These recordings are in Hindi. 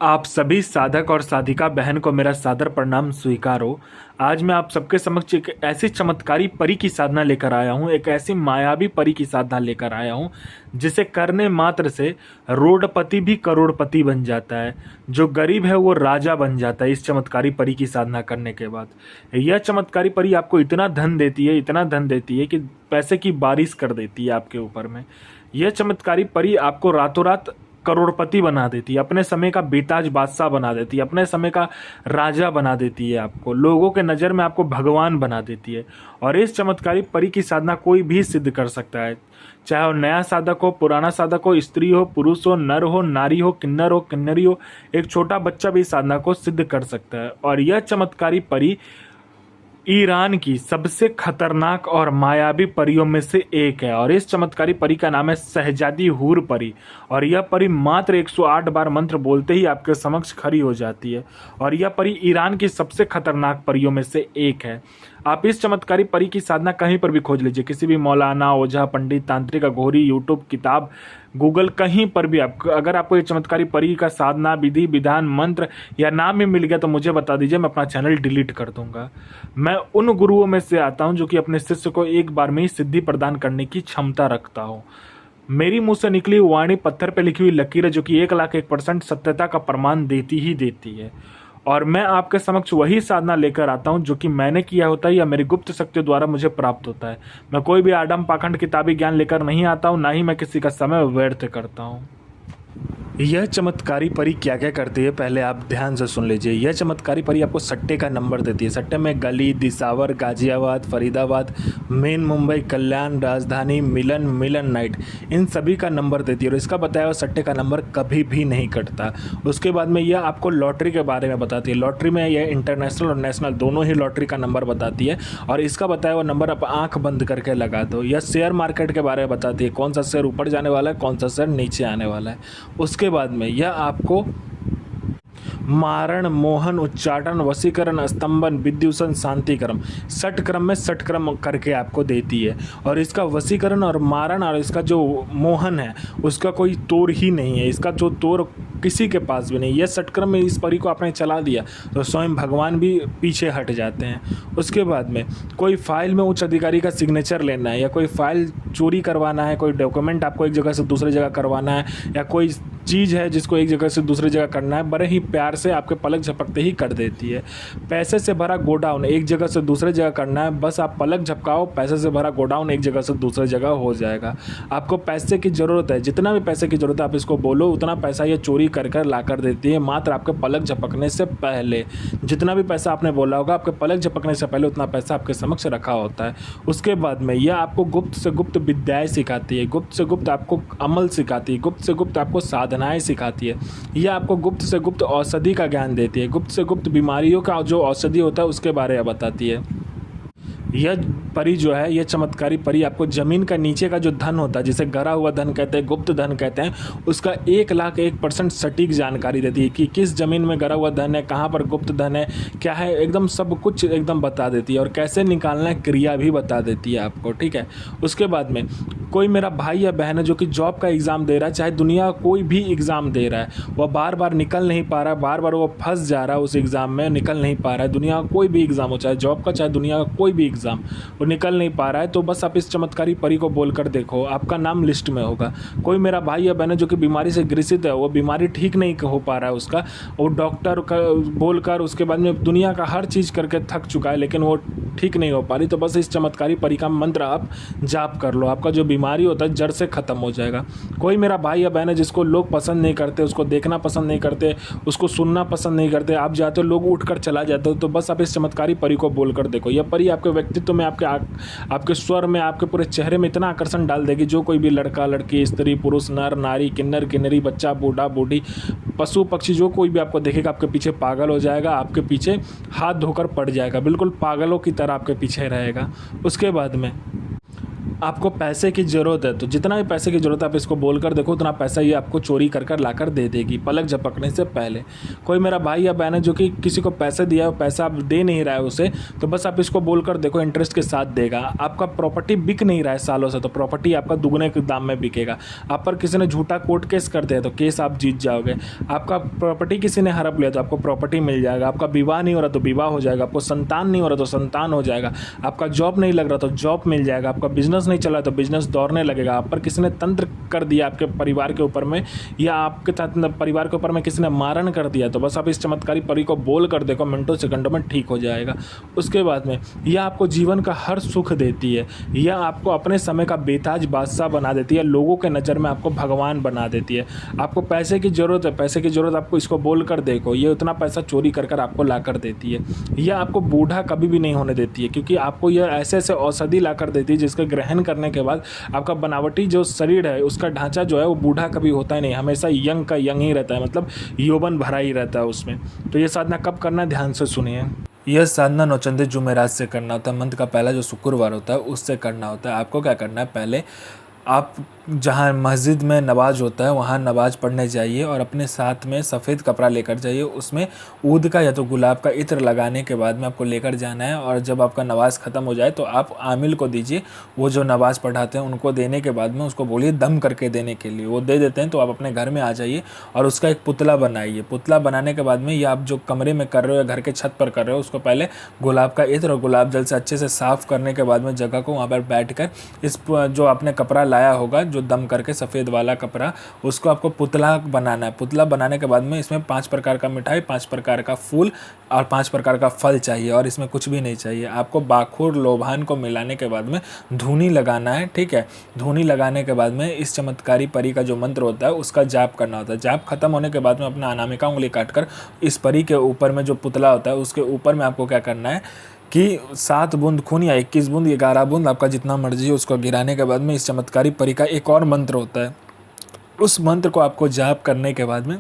आप सभी साधक और साधिका बहन को मेरा सादर प्रणाम स्वीकार हो। आज मैं आप सबके समक्ष एक ऐसी चमत्कारी परी की साधना लेकर आया हूँ, एक ऐसी मायावी परी की साधना लेकर आया हूँ जिसे करने मात्र से रोडपति भी करोड़पति बन जाता है, जो गरीब है वो राजा बन जाता है इस चमत्कारी परी की साधना करने के बाद। यह चमत्कारी परी आपको इतना धन देती है, इतना धन देती है कि पैसे की बारिश कर देती है आपके ऊपर में। यह चमत्कारी परी आपको रातों रात करोड़पति बना देती है, अपने समय का बेताज बादशाह बना देती है, अपने समय का राजा बना देती है, आपको लोगों के नज़र में आपको भगवान बना देती है। और इस चमत्कारी परी की साधना कोई भी सिद्ध कर सकता है, चाहे वो नया साधक हो, पुराना साधक हो, स्त्री हो, पुरुष हो, नर हो, नारी हो, किन्नर हो, किन्नरी हो, एक छोटा बच्चा भी इस साधना को सिद्ध कर सकता है। और यह चमत्कारी परी ईरान की सबसे खतरनाक और मायावी परियों में से एक है, और इस चमत्कारी परी का नाम है शहजादी हूर परी। और यह परी मात्र 108 बार मंत्र बोलते ही आपके समक्ष खड़ी हो जाती है, और यह परी ईरान की सबसे खतरनाक परियों में से एक है। आप इस चमत्कारी परी की साधना कहीं पर भी खोज लीजिए, किसी भी मौलाना, ओझा, पंडित, तांत्रिक, अघोरी, यूट्यूब, किताब, गूगल, कहीं पर भी आप अगर आपको ये चमत्कारी परी का साधना, विधि, विधान, मंत्र या नाम ही मिल गया तो मुझे बता दीजिए, मैं अपना चैनल डिलीट कर दूंगा। मैं उन गुरुओं में से आता हूं जो कि अपने शिष्य को एक बार में ही सिद्धि प्रदान करने की क्षमता रखता हो। मेरी मुंह से निकली वाणी पत्थर पे लिखी हुई लकीर है, जो कि 1,01% सत्यता का प्रमाण देती ही देती है। और मैं आपके समक्ष वही साधना लेकर आता हूं जो कि मैंने किया होता है या मेरी गुप्त शक्तियों द्वारा मुझे प्राप्त होता है। मैं कोई भी आडम पाखंड किताबी ज्ञान लेकर नहीं आता हूं, ना ही मैं किसी का समय व्यर्थ करता हूं। यह चमत्कारी परी क्या क्या करती है पहले आप ध्यान से सुन लीजिए। यह चमत्कारी परी आपको सट्टे का नंबर देती है। सट्टे में गली, दिसावर, गाजियाबाद, फरीदाबाद, मेन मुंबई, कल्याण, राजधानी, मिलन, मिलन नाइट, इन सभी का नंबर देती है। और इसका बताया हुआ सट्टे का नंबर कभी भी नहीं कटता। उसके बाद में यह आपको लॉटरी के बारे में बताती है। लॉटरी में यह इंटरनेशनल और नेशनल दोनों ही लॉटरी का नंबर बताती है, और इसका बताया हुआ नंबर आप आँख बंद करके लगा दो। यह शेयर मार्केट के बारे में बताती है, कौन सा शेयर ऊपर जाने वाला है, कौन सा शेयर नीचे आने वाला है। उसके बाद में यह आपको मारण, मोहन, उच्चाटन, वशीकरण, स्तंभन, विद्युषण, शांतिक्रम, षट क्रम में षट क्रम करके आपको देती है। और इसका वशीकरण और मारण और इसका जो मोहन है उसका कोई तोड़ ही नहीं है, इसका जो तोड़ किसी के पास भी नहीं। यह षट क्रम में इस परी को आपने चला दिया तो स्वयं भगवान भी पीछे हट जाते हैं। उसके बाद में कोई फाइल में उच्च अधिकारी का सिग्नेचर लेना है, या कोई फाइल चोरी करवाना है, कोई डॉक्यूमेंट आपको एक जगह से दूसरी जगह करवाना है, या कोई चीज़ है जिसको एक जगह से दूसरी जगह करना है, बड़े ही प्यार से आपके पलक झपकते ही कर देती है। पैसे से भरा गोडाउन एक जगह से दूसरी जगह करना है, बस आप पलक झपकाओ, पैसे से भरा गोडाउन एक जगह से दूसरी जगह हो जाएगा। आपको पैसे की ज़रूरत है, जितना भी पैसे की ज़रूरत है आप इसको बोलो, उतना पैसा ये चोरी कर कर ला कर देती है मात्र आपके पलक झपकने से पहले। जितना भी पैसा आपने बोला होगा आपके पलक झपकने से पहले उतना पैसा आपके समक्ष रखा होता है। उसके बाद में यह आपको गुप्त से गुप्त विद्याएँ सिखाती है, गुप्त से गुप्त आपको अमल सिखाती है, गुप्त से गुप्त आपको साधनाएँ सिखाती है। यह आपको गुप्त से गुप्त औषधि का ज्ञान देती है, गुप्त से गुप्त बीमारियों का जो औषधि होता है उसके बारे में बताती है। यह परी जो है, यह चमत्कारी परी आपको ज़मीन का नीचे का जो धन होता है, जिसे गरा हुआ धन कहते हैं, गुप्त धन कहते हैं, उसका 1,01% सटीक जानकारी देती है कि किस ज़मीन में गरा हुआ धन है, कहाँ पर गुप्त धन है, क्या है, एकदम सब कुछ एकदम बता देती है। और कैसे निकालना है क्रिया भी बता देती है आपको, ठीक है। उसके बाद में कोई मेरा भाई या बहन है जो कि जॉब का एग्ज़ाम दे रहा है, चाहे दुनिया कोई भी एग्ज़ाम दे रहा है, वह बार बार निकल नहीं पा रहा है, बार बार वो फंस जा रहा है उस एग्ज़ाम में, निकल नहीं पा रहा है। दुनिया का कोई भी एग्ज़ाम हो, चाहे जॉब का चाहे दुनिया का कोई भी एग्ज़ाम, वो निकल नहीं पा रहा है, तो बस आप इस चमत्कारी परी को बोलकर देखो, आपका नाम लिस्ट में होगा। कोई मेरा भाई या बहन है जो कि बीमारी से ग्रसित है, वो बीमारी ठीक नहीं हो पा रहा है उसका, वो डॉक्टर का बोलकर उसके बाद में दुनिया का हर चीज़ करके थक चुका है, लेकिन वो ठीक नहीं हो पा रही, तो बस इस चमत्कारी परी का मंत्र आप जाप कर लो, आपका जो बीमारी होता है जड़ से ख़त्म हो जाएगा। कोई मेरा भाई या बहन है जिसको लोग पसंद नहीं करते, उसको देखना पसंद नहीं करते, उसको सुनना पसंद नहीं करते, आप जाते हो लोग उठ कर चला जाते हो, तो बस आप इस चमत्कारी परी को बोलकर देखो। यह परी आपके व्यक्तित्व में, आपके स्वर में, आपके पूरे चेहरे में इतना आकर्षण डाल देगी, जो कोई भी लड़का लड़की, स्त्री पुरुष, नर नारी, किन्नर किन्नरी, बच्चा बूढ़ा बूढ़ी, पशु पक्षी, जो कोई भी आपको देखेगा आपके पीछे पागल हो जाएगा, आपके पीछे हाथ धोकर पड़ जाएगा, बिल्कुल पागलों की तरह आपके पीछे रहेगा। उसके बाद में आपको पैसे की ज़रूरत है तो जितना भी पैसे की ज़रूरत है आप इसको बोल कर देखो, उतना पैसा ये आपको चोरी कर कर ला कर दे देगी पलक झपकने से पहले। कोई मेरा भाई या बहन है जो कि किसी को पैसे दिया है, पैसा आप दे नहीं रहा है उसे, तो बस आप इसको बोल कर देखो, इंटरेस्ट के साथ देगा। आपका प्रॉपर्टी बिक नहीं रहा है सालों से, तो प्रॉपर्टी आपका दुगने के दाम में बिकेगा। आप पर किसी ने झूठा कोर्ट केस कर दिया तो केस आप जीत जाओगे। आपका प्रॉपर्टी किसी ने हड़प लिया तो आपको प्रॉपर्टी मिल जाएगा। आपका विवाह नहीं हो रहा तो विवाह हो जाएगा। आपको संतान नहीं हो रहा तो संतान हो जाएगा। आपका जॉब नहीं लग रहा तो जॉब मिल जाएगा। आपका बिजनेस नहीं चला तो बिजनेस दौड़ने लगेगा। आप पर किसी ने तंत्र कर दिया आपके परिवार के ऊपर में, या आपके साथ परिवार के ऊपर में किसी ने मारण कर दिया, तो बस आप इस चमत्कारी परी को बोल कर देखो, मिनटों सेकंडों में ठीक हो जाएगा। उसके बाद में यह आपको जीवन का हर सुख देती है। यह आपको अपने समय का बेताज बादशाह बना देती है। लोगों के नज़र में आपको भगवान बना देती है। आपको पैसे की ज़रूरत है, पैसे की ज़रूरत आपको इसको बोल कर देखो, ये उतना पैसा चोरी कर कर आपको ला कर देती है। यह आपको बूढ़ा कभी भी नहीं होने देती है, क्योंकि आपको यह ऐसे ऐसे औषधि ला कर देती है जिसका ग्रहण करने के बाद आपका बनावटी जो शरीर है, उसका ढांचा जो है वो बूढ़ा कभी होता ही नहीं, हमेशा यंग का यंग ही रहता है, मतलब यौवन भरा ही रहता है उसमें। तो ये साधना कब करना है, ध्यान से सुनिए। यह साधना नौचंदी जुमेरात से करना होता है। मंथ का पहला जो शुक्रवार होता है उससे करना होता है। आपको क्या करना है, पहले आप जहाँ मस्जिद में नमाज होता है वहाँ नमाज पढ़ने जाइए और अपने साथ में सफ़ेद कपड़ा लेकर जाइए। उसमें ऊद का या तो गुलाब का इत्र लगाने के बाद में आपको लेकर जाना है, और जब आपका नमाज ख़त्म हो जाए तो आप आमिल को दीजिए। वो जो नमाज पढ़ाते हैं उनको देने के बाद में उसको बोलिए दम करके देने के लिए, वो दे देते हैं। तो आप अपने घर में आ जाइए और उसका एक पुतला बनाइए। पुतला बनाने के बाद में या आप जो कमरे में कर रहे हो या घर के छत पर कर रहे हो, उसको पहले गुलाब का इत्र और गुलाब जल से अच्छे से साफ़ करने के बाद में जगह को वहाँ पर बैठ कर इस जो आपने कपड़ा लाया होगा, जो दम करके सफ़ेद वाला कपड़ा, उसको आपको पुतला बनाना है। पुतला बनाने के बाद में इसमें 5 प्रकार का मिठाई, 5 प्रकार का फूल और 5 प्रकार का फल चाहिए, और इसमें कुछ भी नहीं चाहिए। आपको बाखुर लोभान को मिलाने के बाद में धूनी लगाना है, ठीक है। धूनी लगाने के बाद में इस चमत्कारी परी का जो मंत्र होता है उसका जाप करना होता है। जाप खत्म होने के बाद में अपना अनामिका उंगली काटकर इस परी के ऊपर में जो पुतला होता है उसके ऊपर में आपको क्या करना है कि 7 बूंद खून या 21 बूंद 11 बूंद आपका जितना मर्जी है उसको गिराने के बाद में इस चमत्कारी परी का एक और मंत्र होता है। उस मंत्र को आपको जाप करने के बाद में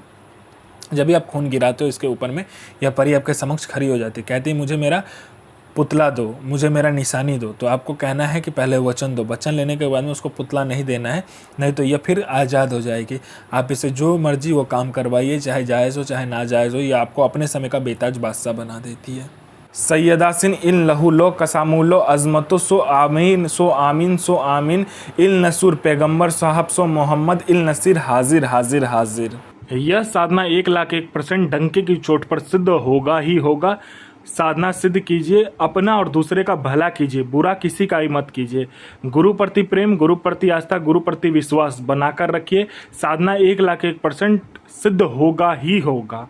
जब भी आप खून गिराते हो इसके ऊपर में, यह परी आपके समक्ष खड़ी हो जाती है। कहती है मुझे मेरा पुतला दो, मुझे मेरा निशानी दो। तो आपको कहना है कि पहले वचन दो। वचन लेने के बाद में उसको पुतला नहीं देना है, नहीं तो यह फिर आज़ाद हो जाएगी। आप इसे जो मर्जी वो काम करवाइए, चाहे जायज़ हो चाहे ना जायज़ हो, यह आपको अपने समय का बेताज बादशाह बना देती है। सैयदासिन इन लहू लो कसामुलो अजमतो सो आमीन सो आमीन सो आमीन इल नसूर पैगम्बर साहब सो मोहम्मद इल नसीर हाजिर हाजिर हाजिर। यह साधना 1,01% डंके की चोट पर सिद्ध होगा ही होगा। साधना सिद्ध कीजिए, अपना और दूसरे का भला कीजिए, बुरा किसी का ही मत कीजिए। गुरु प्रति प्रेम, गुरु प्रति आस्था, गुरु प्रति विश्वास बनाकर रखिए। साधना 1,01% सिद्ध होगा ही होगा।